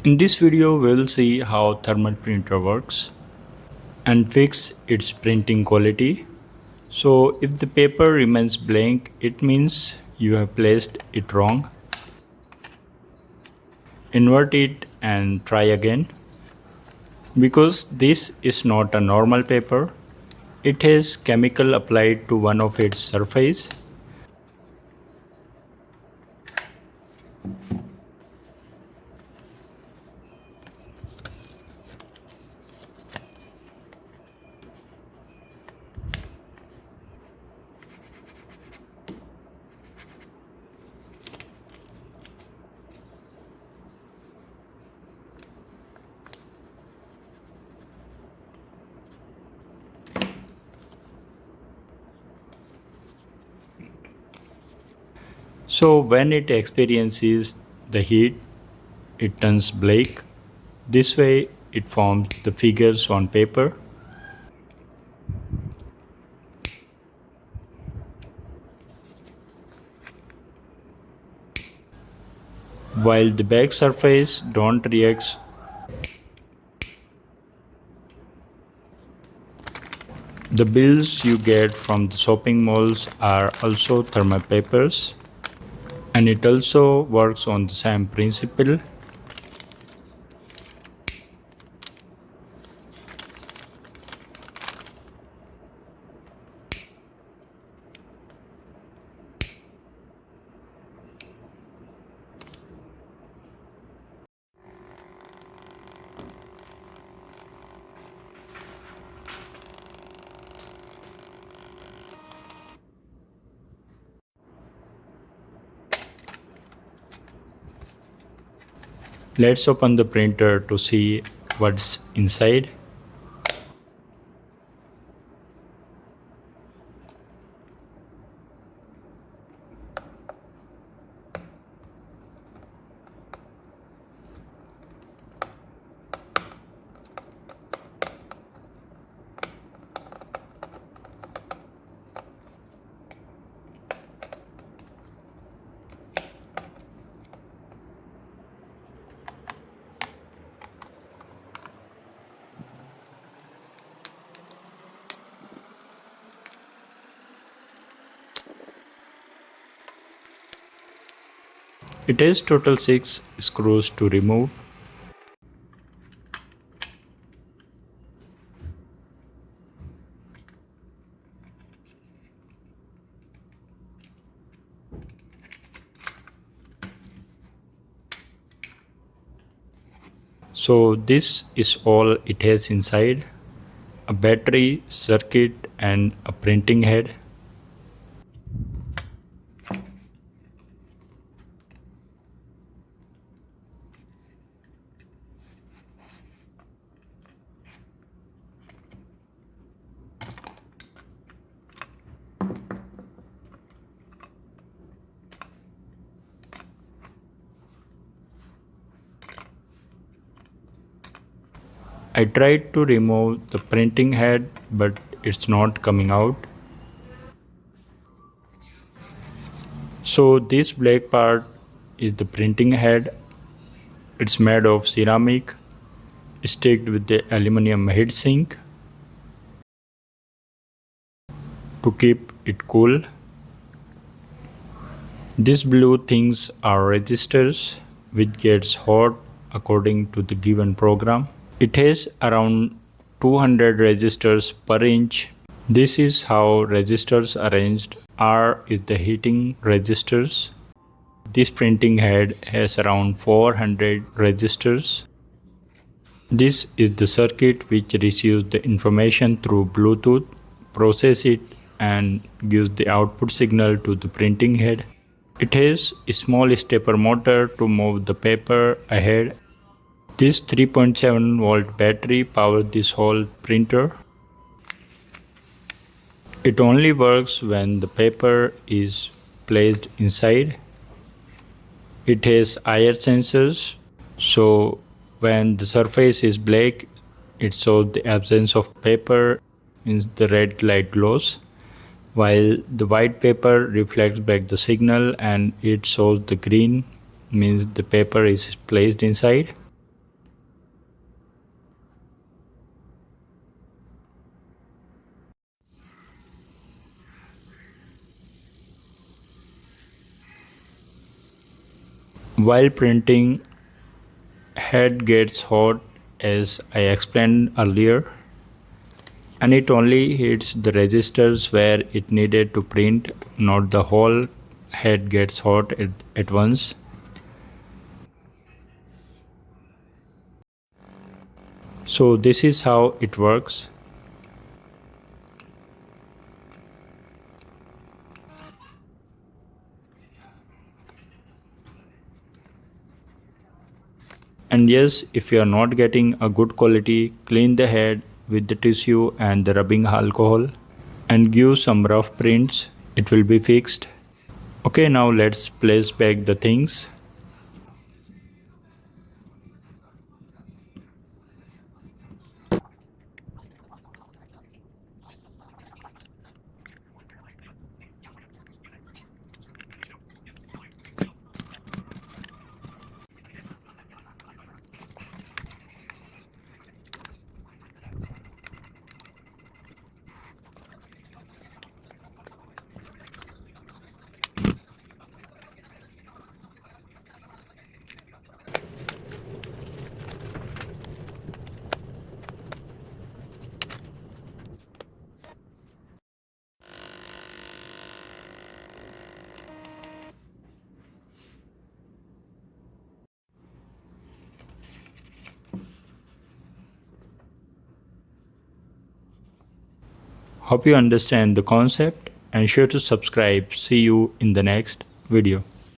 In this video, we'll see how thermal printer works and fix its printing quality. So if the paper remains blank, it means you have placed it wrong. Invert it and try again. Because this is not a normal paper, it has chemical applied to one of its surface. So when it experiences the heat, it turns black. This way it forms the figures on paper. While the back surface don't react. The bills you get from the shopping malls are also thermal papers, and it also works on the same principle. Let's open the printer to see what's inside. It has total 6 screws to remove. So this is all it has inside: a battery, circuit, and a printing head. I tried to remove the printing head, but it's not coming out. So this black part is the printing head. It's made of ceramic, sticked with the aluminum heatsink to keep it cool. These blue things are registers which gets hot according to the given program. It has around 200 registers per inch. This is how registers arranged. R is the heating registers. This printing head has around 400 registers. This is the circuit which receives the information through Bluetooth, processes it, and gives the output signal to the printing head. It has a small stepper motor to move the paper ahead. This 3.7 volt battery powers this whole printer. It only works when the paper is placed inside. It has IR sensors, so when the surface is black, it shows the absence of paper, means the red light glows, while the white paper reflects back the signal and it shows the green, means the paper is placed inside. While printing, head gets hot as I explained earlier, and it only hits the registers where it needed to print, not the whole head gets hot at once. So this is how it works. And yes, if you are not getting a good quality, clean the head with the tissue and the rubbing alcohol and give some rough prints. It will be fixed. Okay, now let's place back the things. Hope you understand the concept and sure to subscribe. See you in the next video.